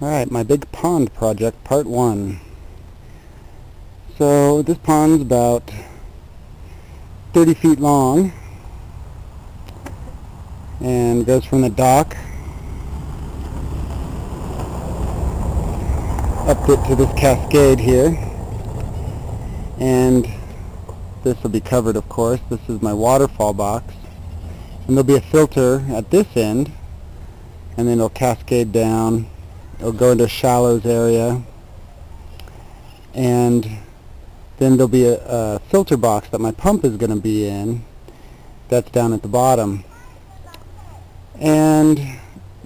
Alright, my big pond project, part 1. So this pond's about 30 feet long and goes from the dock up to this cascade here, and this will be covered, of course. This is my waterfall box, and there'll be a filter at this end, and then it'll cascade down. It'll go into a shallows area, and then there'll be a filter box that my pump is going to be in. That's down at the bottom. And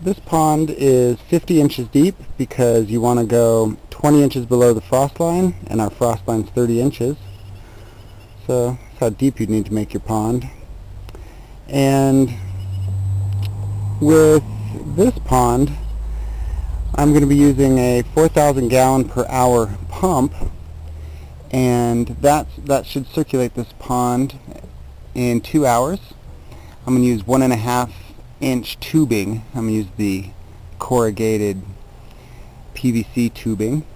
this pond is 50 inches deep because you want to go 20 inches below the frost line, and our frost line's 30 inches. So that's how deep you need to make your pond. And with this pond, I'm going to be using a 4,000 gallon per hour pump, and that should circulate this pond in 2 hours. I'm going to use 1.5 inch tubing. I'm going to use the corrugated PVC tubing,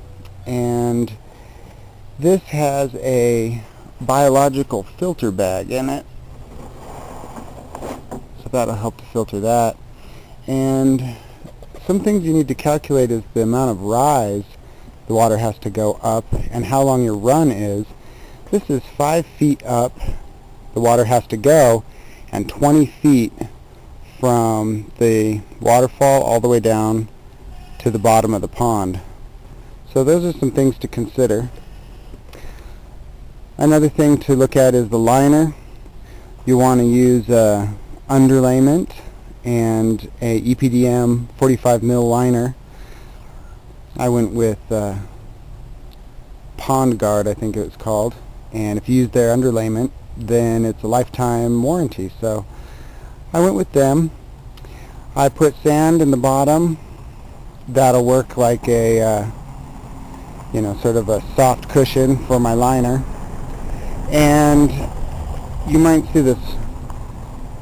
and this has a biological filter bag in it, so that'll help to filter that. And some things you need to calculate is the amount of rise the water has to go up and how long your run is. This is 5 feet up the water has to go, and 20 feet from the waterfall all the way down to the bottom of the pond. So those are some things to consider. Another thing to look at is the liner. You want to use underlayment and a EPDM 45 mil liner. I went with Pond Guard, I think it was called, and if you use their underlayment, then it's a lifetime warranty, so I went with them. I put sand in the bottom. That'll work like a sort of a soft cushion for my liner. And you might see this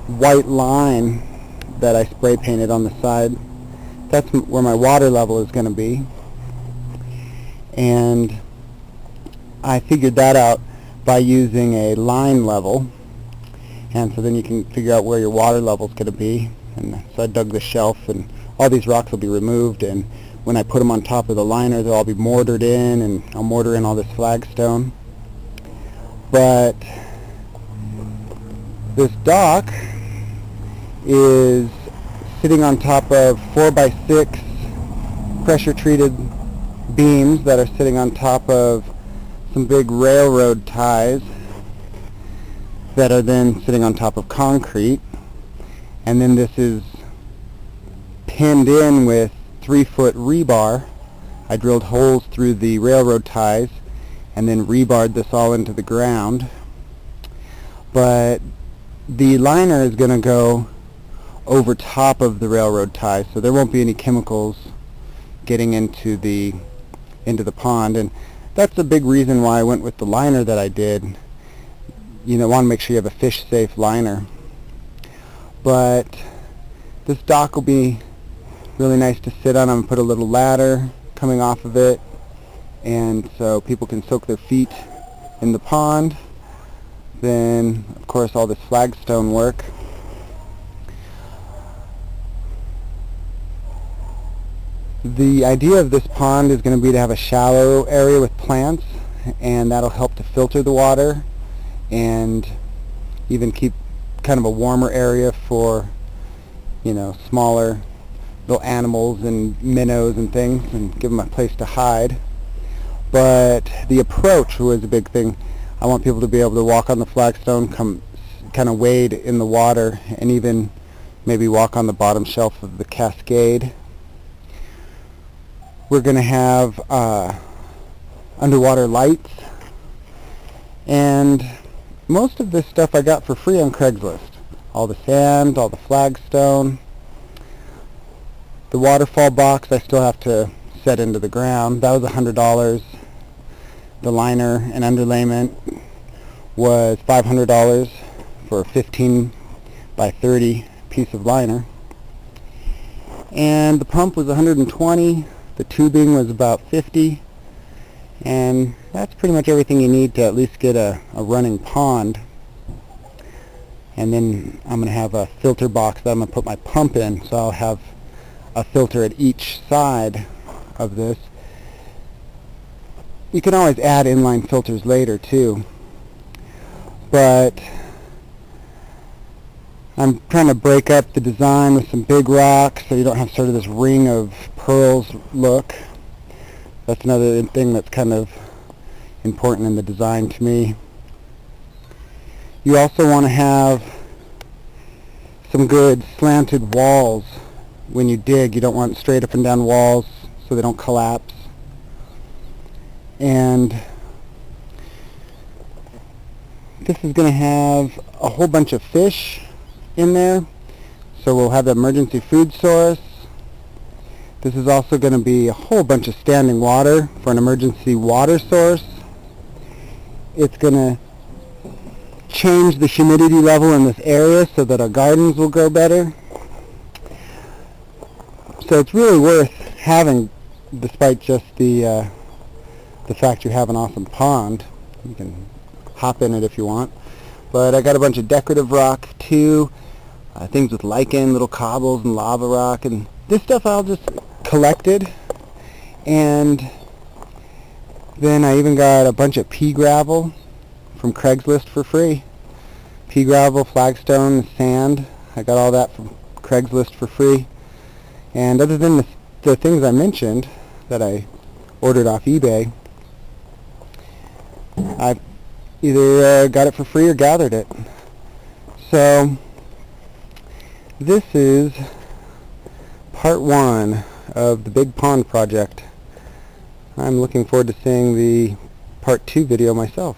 white line that I spray painted on the side. That's where my water level is going to be, and I figured that out by using a line level, and so then you can figure out where your water level is going to be. And so I dug the shelf, and all these rocks will be removed, and when I put them on top of the liner, they'll all be mortared in, and I'll mortar in all this flagstone. But this dock is sitting on top of 4x6 pressure treated beams that are sitting on top of some big railroad ties that are then sitting on top of concrete, and then this is pinned in with 3-foot rebar. I drilled holes through the railroad ties and then rebarred this all into the ground. But the liner is going to go over top of the railroad ties, so there won't be any chemicals getting into the pond. And that's a big reason why I went with the liner that I did. You want to make sure you have a fish safe liner. But this dock will be really nice to sit on. I'm going to put a little ladder coming off of it, and so people can soak their feet in the pond. Then of course all this flagstone work. The idea of this pond is going to be to have a shallow area with plants, and that'll help to filter the water and even keep kind of a warmer area for smaller little animals and minnows and things, and give them a place to hide. But the approach was a big thing. I want people to be able to walk on the flagstone, come kind of wade in the water, and even maybe walk on the bottom shelf of the cascade. We're going to have underwater lights, and most of this stuff I got for free on Craigslist. All the sand, all the flagstone. The waterfall box I still have to set into the ground. That was $100. The liner and underlayment was $500 for a 15 by 30 piece of liner. And the pump was $120. The tubing was about 50, and that's pretty much everything you need to at least get a running pond. And then I'm going to have a filter box that I'm going to put my pump in, so I'll have a filter at each side of this. You can always add inline filters later too, but I'm trying to break up the design with some big rocks so you don't have sort of this ring of pearls look. That's another thing that's kind of important in the design to me. You also want to have some good slanted walls when you dig. You don't want straight up and down walls so they don't collapse. And this is going to have a whole bunch of fish in there, so we'll have the emergency food source. This is also going to be a whole bunch of standing water for an emergency water source. It's going to change the humidity level in this area so that our gardens will grow better. So it's really worth having, despite just the fact you have an awesome pond. You can hop in it if you want. But I got a bunch of decorative rock too, things with lichen, little cobbles and lava rock, and this stuff I'll just collected. And then I even got a bunch of pea gravel from Craigslist for free. Pea gravel, flagstone, sand. I got all that from Craigslist for free. And other than the things I mentioned that I ordered off eBay, I either got it for free or gathered it. So this is part 1 of the Big Pond project. I'm looking forward to seeing the part 2 video myself.